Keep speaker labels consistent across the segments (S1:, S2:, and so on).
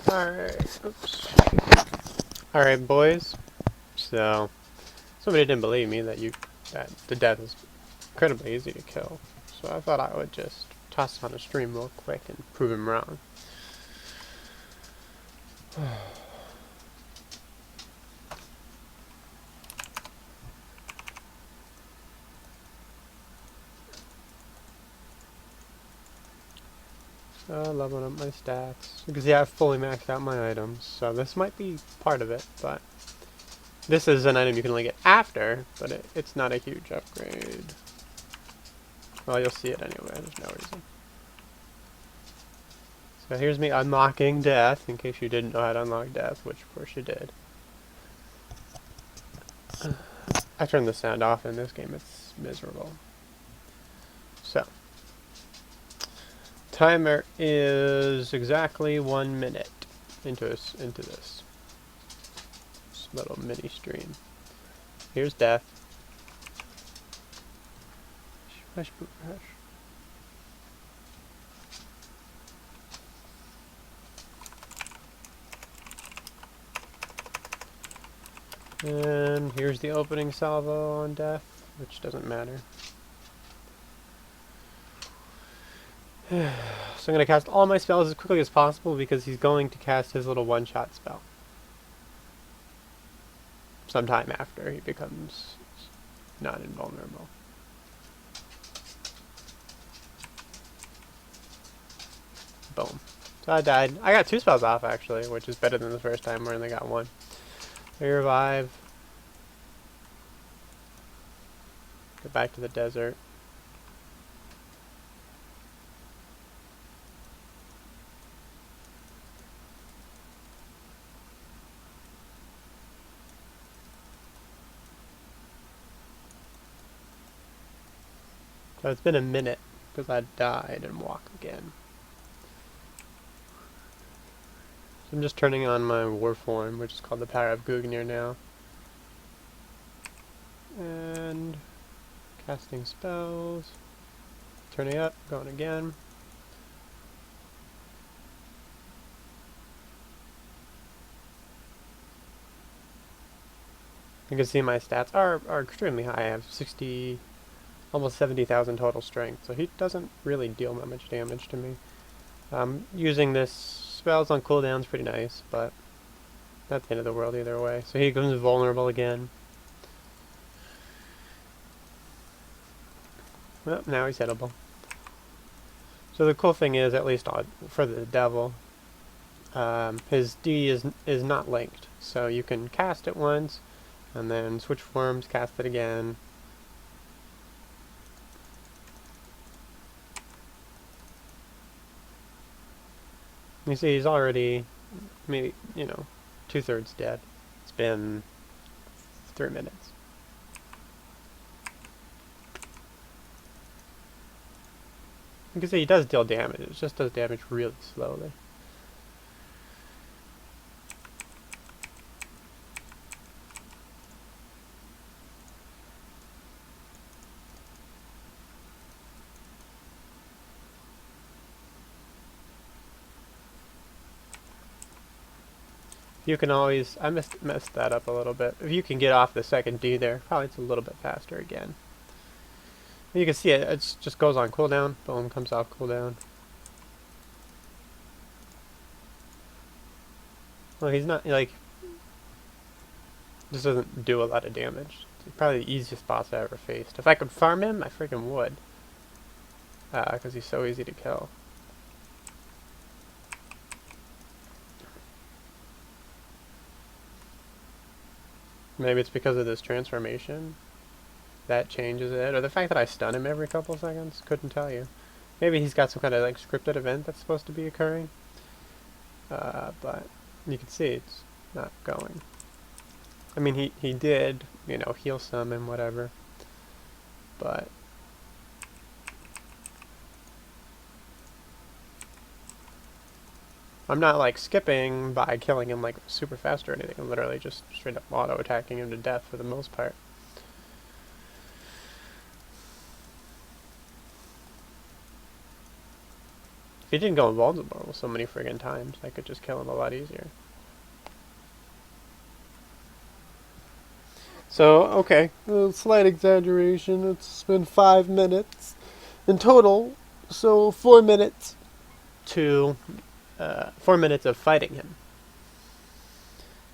S1: Alright, oops. Alright, boys. So, somebody didn't believe me that the death is incredibly easy to kill. So I thought I would just toss on a stream real quick and prove him wrong. Leveling up my stats. Because yeah, I've fully maxed out my items, so this might be part of it, but this is an item you can only get after, but it's not a huge upgrade. Well, you'll see it anyway, there's no reason. So here's me unlocking death, in case you didn't know how to unlock death, which of course you did. I turned the sound off in this game, it's miserable. So, timer is exactly 1 minute into this little mini stream. Here's death. Hush, hush. And here's the opening salvo on death, which doesn't matter. So I'm going to cast all my spells as quickly as possible because he's going to cast his little one-shot spell sometime after he becomes not invulnerable. Boom. So I died. I got 2 spells off actually, which is better than the first time where I only got 1. I revive. Go back to the desert. So it's been a minute because I died and walk again. So I'm just turning on my Warform, which is called the Power of Gungnir now. And casting spells. Turning up, going again. You can see my stats are extremely high. I have 60, almost 70,000 total strength, so he doesn't really deal that much damage to me. Using this spells on cooldown is pretty nice, but not the end of the world either way. So he becomes vulnerable again. Well, now he's hittable. So the cool thing is, at least for the devil, his D is not linked. So you can cast it once, and then switch forms, cast it again. You see he's already, maybe, 2/3 dead. It's been 3 minutes. You can see he does deal damage, it just does damage really slowly. You can always, I messed that up a little bit. If you can get off the second D there, probably it's a little bit faster again. And you can see it just goes on cooldown, boom, comes off cooldown. Well, he's not, like, this doesn't do a lot of damage. It's probably the easiest boss I ever faced. If I could farm him, I freaking would. Because he's so easy to kill. Maybe it's because of this transformation that changes it, or the fact that I stun him every couple seconds. Couldn't tell you. Maybe he's got some kind of like scripted event that's supposed to be occurring. But you can see it's not going. I mean, he did, heal some and whatever, but I'm not like skipping by killing him like super fast or anything. I'm literally just straight up auto attacking him to death for the most part. he didn't go invulnerable so many friggin' times, I could just kill him a lot easier. So, okay, a slight exaggeration. It's been 5 minutes in total, so 4 minutes to 4 minutes of fighting him.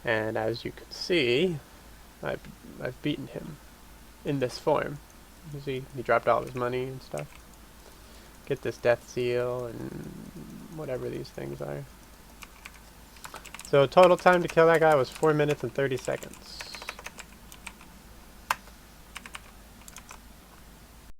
S1: And as you can see, I've beaten him in this form. You see, he dropped all of his money and stuff. Get this death seal and whatever these things are. So total time to kill that guy was 4 minutes and 30 seconds.